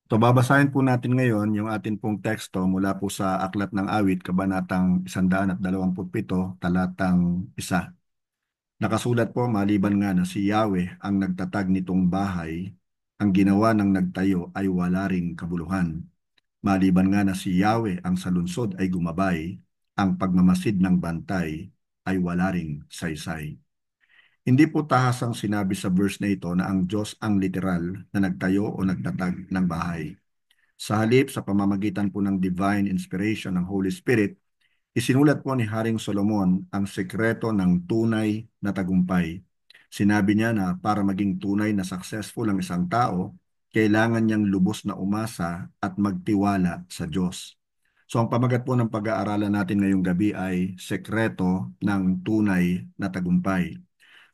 So babasahin po natin ngayon yung atin pong teksto mula po sa Aklat ng Awit, Kabanatang 127, talatang 1. Nakasulat po, maliban nga na si Yahweh ang nagtatag nitong bahay, ang ginawa ng nagtayo ay wala ring kabuluhan. Maliban nga na si Yahweh ang sa lungsod ay gumabay, ang pagmamasid ng bantay ay wala ring saysay. Hindi po tahasang sinabi sa verse na ito na ang Diyos ang literal na nagtayo o nagtatag ng bahay. Sa halip, sa pamamagitan po ng divine inspiration ng Holy Spirit, isinulat po ni Haring Solomon ang sekreto ng tunay na tagumpay. Sinabi niya na para maging tunay na successful ang isang tao, kailangan niyang lubos na umasa at magtiwala sa Diyos. So ang pamagat po ng pag-aaralan natin ngayong gabi ay sekreto ng tunay na tagumpay.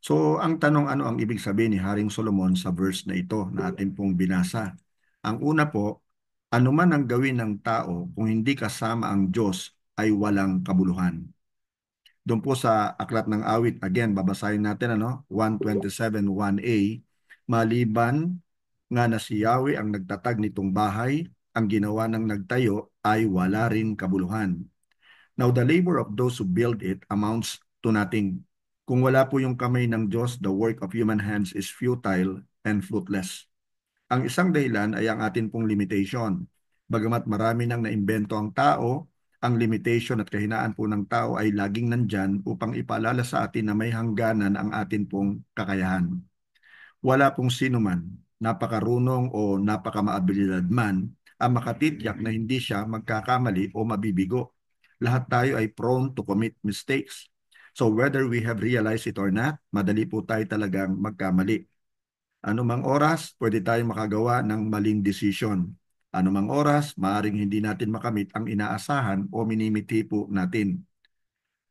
So ang tanong, ano ang ibig sabihin ni Haring Solomon sa verse na ito na atin pong binasa? Ang una po, ano man ang gawin ng tao kung hindi kasama ang Diyos ay walang kabuluhan. Doon po sa Aklat ng Awit, again, babasahin natin 127:1a, maliban nga na si Yahweh ang nagtatag nitong bahay, ang ginawa ng nagtayo ay wala rin kabuluhan. Now, the labor of those who build it amounts to nothing. Kung wala po yung kamay ng Diyos, the work of human hands is futile and fruitless. Ang isang dahilan ay ang atin pong limitation. Bagamat marami nang naimbento ang tao, ang limitation at kahinaan po ng tao ay laging nandyan upang ipaalala sa atin na may hangganan ang atin pong kakayahan. Wala pong sino man, napakarunong o napakamaabilidad man, ang makatitiyak na hindi siya magkakamali o mabibigo. Lahat tayo ay prone to commit mistakes. So whether we have realized it or not, madali po tayo talagang magkamali. Anumang oras, pwede tayong makagawa ng maling desisyon. Anumang oras, maaring hindi natin makamit ang inaasahan o minimiti po natin.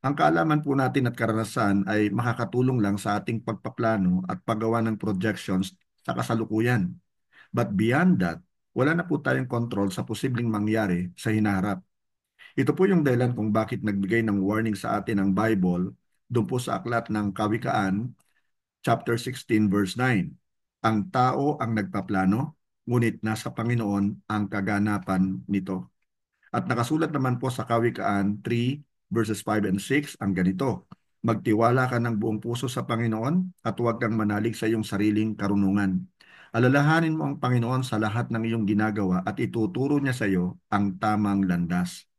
Ang kaalaman po natin at karanasan ay makakatulong lang sa ating pagpaplano at paggawa ng projections sa kasalukuyan. But beyond that, wala na po tayong control sa posibleng mangyari sa hinaharap. Ito po yung dahilan kung bakit nagbigay ng warning sa atin ang Bible doon po sa aklat ng Kawikaan, chapter 16, verse 9. Ang tao ang nagpaplano, ngunit nasa Panginoon ang kaganapan nito. At nakasulat naman po sa Kawikaan 3 verses 5 and 6 ang ganito: magtiwala ka ng buong puso sa Panginoon at huwag kang manalig sa iyong sariling karunungan. Alalahanin mo ang Panginoon sa lahat ng iyong ginagawa at ituturo niya sa iyo ang tamang landas.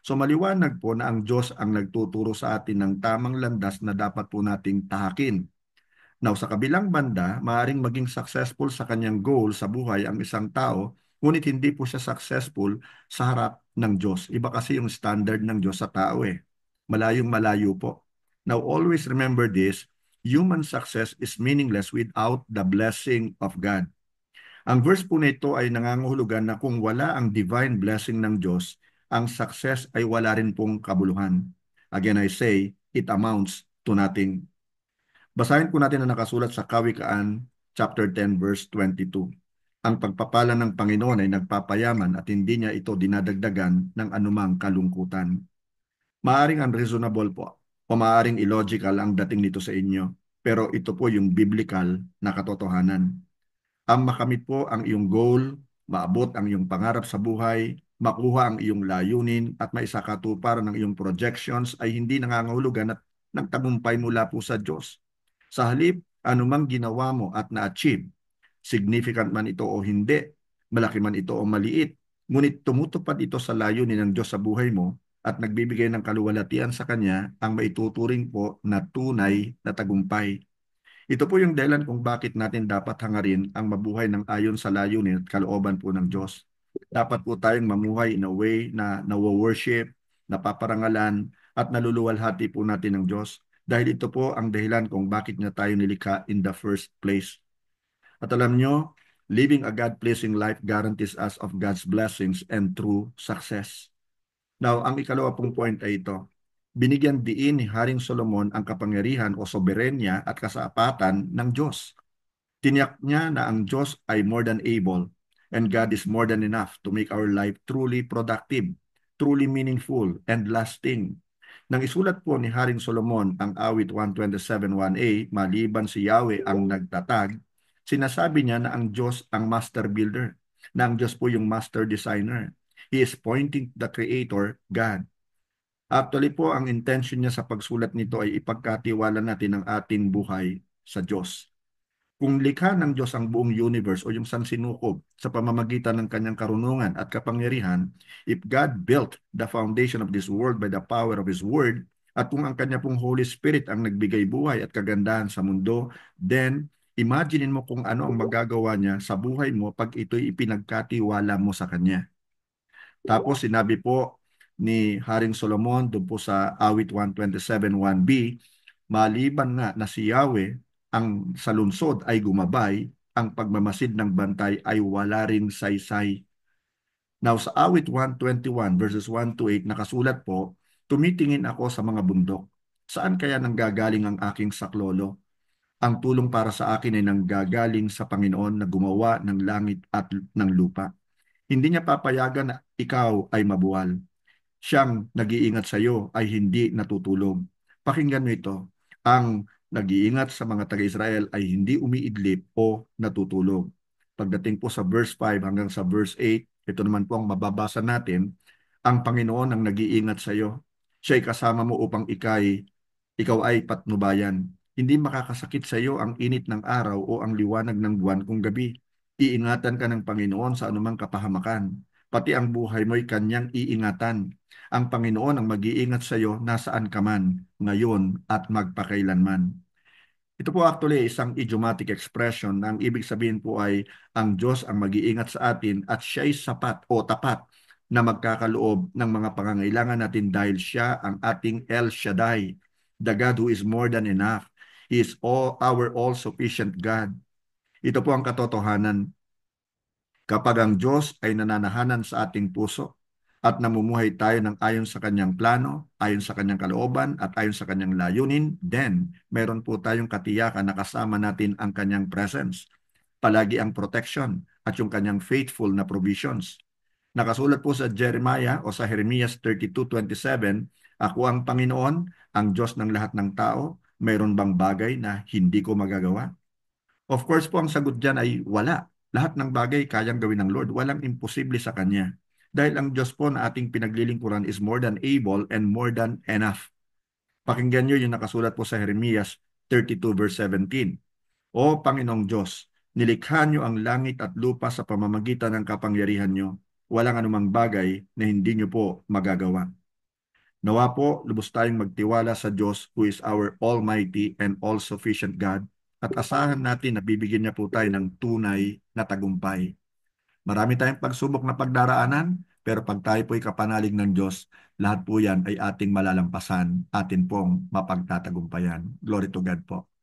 So maliwanag po na ang Diyos ang nagtuturo sa atin ng tamang landas na dapat po nating tahakin. Now, sa kabilang banda, maaaring maging successful sa kanyang goal sa buhay ang isang tao, ngunit hindi po siya successful sa harap ng Diyos. Iba kasi yung standard ng Diyos sa tao eh. Malayong malayo po. Now, always remember this, human success is meaningless without the blessing of God. Ang verse po nito ay nangangahulugan na kung wala ang divine blessing ng Diyos, ang success ay wala rin pong kabuluhan. Again, I say, it amounts to nothing. Basahin po natin ang nakasulat sa Kawikaan chapter 10 verse 22. Ang pagpapala ng Panginoon ay nagpapayaman at hindi niya ito dinadagdagan ng anumang kalungkutan. Maaring unreasonable po o maaring illogical ang dating nito sa inyo, pero ito po yung biblical na katotohanan. Ang makamit po ang iyong goal, maabot ang iyong pangarap sa buhay, makuha ang iyong layunin at maisakatuparan ng iyong projections ay hindi nangangahulugan at ng tagumpay mula po sa Diyos. Sa halip, anumang ginawa mo at na-achieve, significant man ito o hindi, malaki man ito o maliit, ngunit tumutupad ito sa layunin ng Diyos sa buhay mo at nagbibigay ng kaluwalhatian sa Kanya ang maituturing po na tunay na tagumpay. Ito po yung dahilan kung bakit natin dapat hangarin ang mabuhay ng ayon sa layunin at kalooban po ng Diyos. Dapat po tayong mamuhay in a way na nawo-worship, napaparangalan, at naluluwalhati po natin ng Diyos. Dahil ito po ang dahilan kung bakit niya tayo nilikha in the first place. At alam nyo, living a God-pleasing life guarantees us of God's blessings and true success. Now, ang ikalawa pong point ay ito. Binigyan diin ni Haring Solomon ang kapangyarihan o soberenya at kasapatan ng Diyos. Tiniyak niya na ang Diyos ay more than able and God is more than enough to make our life truly productive, truly meaningful, and lasting. Nang isulat po ni Haring Solomon ang awit 127:1a, maliban si Yahweh ang nagtatag, sinasabi niya na ang Diyos ang master builder. na ang Diyos po yung master designer. He is pointing to the Creator, God. Actually po, ang intention niya sa pagsulat nito ay ipagkatiwala natin ang ating buhay sa Diyos. Kung likha ng Diyos ang buong universe o yung sansinukob sa pamamagitan ng kanyang karunungan at kapangyarihan, if God built the foundation of this world by the power of His Word, at kung ang kanya pong Holy Spirit ang nagbigay buhay at kagandahan sa mundo, then imaginein mo kung ano ang magagawa niya sa buhay mo pag ito'y ipinagkatiwala mo sa kanya. Tapos sinabi po ni Haring Solomon doon po sa awit 127:1b, maliban nga na si Yahweh ang sa lungsod ay gumabay, ang pagmamasid ng bantay ay wala ring saysay. Now sa awit 121 verses 1 to 8 nakasulat po, tumitingin ako sa mga bundok. Saan kaya nanggagaling ang aking saklolo? Ang tulong para sa akin ay nanggagaling sa Panginoon na gumawa ng langit at ng lupa. Hindi niya papayagan na ikaw ay mabuwal. Siyang nag-iingat sa iyo ay hindi natutulog. Pakinggan mo ito. Ang nag-iingat sa mga taga-Israel ay hindi umiidlip o natutulog. Pagdating po sa verse 5 hanggang sa verse 8, ito naman po ang mababasa natin. Ang Panginoon ang nag-iingat sa iyo. Siya ay kasama mo upang ikaw ay patnubayan. Hindi makakasakit sa iyo ang init ng araw o ang liwanag ng buwan kung gabi. Iingatan ka ng Panginoon sa anumang kapahamakan. Pati ang buhay mo'y kanyang iingatan. Ang Panginoon ang mag-iingat sa iyo nasaan ka man, ngayon at magpakailanman. Ito po actually isang idiomatic expression na ang ibig sabihin po ay ang Diyos ang mag-iingat sa atin at siya'y sapat o tapat na magkakaloob ng mga pangangailangan natin dahil siya ang ating El Shaddai, the God who is more than enough. He is our all-sufficient God. Ito po ang katotohanan. Kapag ang Diyos ay nananahanan sa ating puso at namumuhay tayo ng ayon sa kanyang plano, ayon sa kanyang kalooban at ayon sa kanyang layunin, then meron po tayong katiyakan na kasama natin ang kanyang presence. Palagi ang protection at yung kanyang faithful na provisions. Nakasulat po sa Jeremiah o sa Jeremias 32:27, ako ang Panginoon, ang Diyos ng lahat ng tao, mayroon bang bagay na hindi ko magagawa? Of course po, ang sagot dyan ay wala. Lahat ng bagay kayang gawin ng Lord. Walang imposible sa Kanya. Dahil ang Diyos po na ating pinaglilingkuran is more than able and more than enough. Pakinggan nyo yung nakasulat po sa Jeremias 32 verse 17. O Panginoong Diyos, nilikha nyo ang langit at lupa sa pamamagitan ng kapangyarihan nyo. Walang anumang bagay na hindi nyo po magagawa. Nawa po, lubos tayong magtiwala sa Diyos who is our almighty and all-sufficient God at asahan natin na bibigyan niya po tayo ng tunay na tagumpay. Marami tayong pagsubok na pagdaraanan, pero pag tayo po'y kapanalig ng Diyos, lahat po yan ay ating malalampasan, atin pong mapagtatagumpayan. Glory to God po.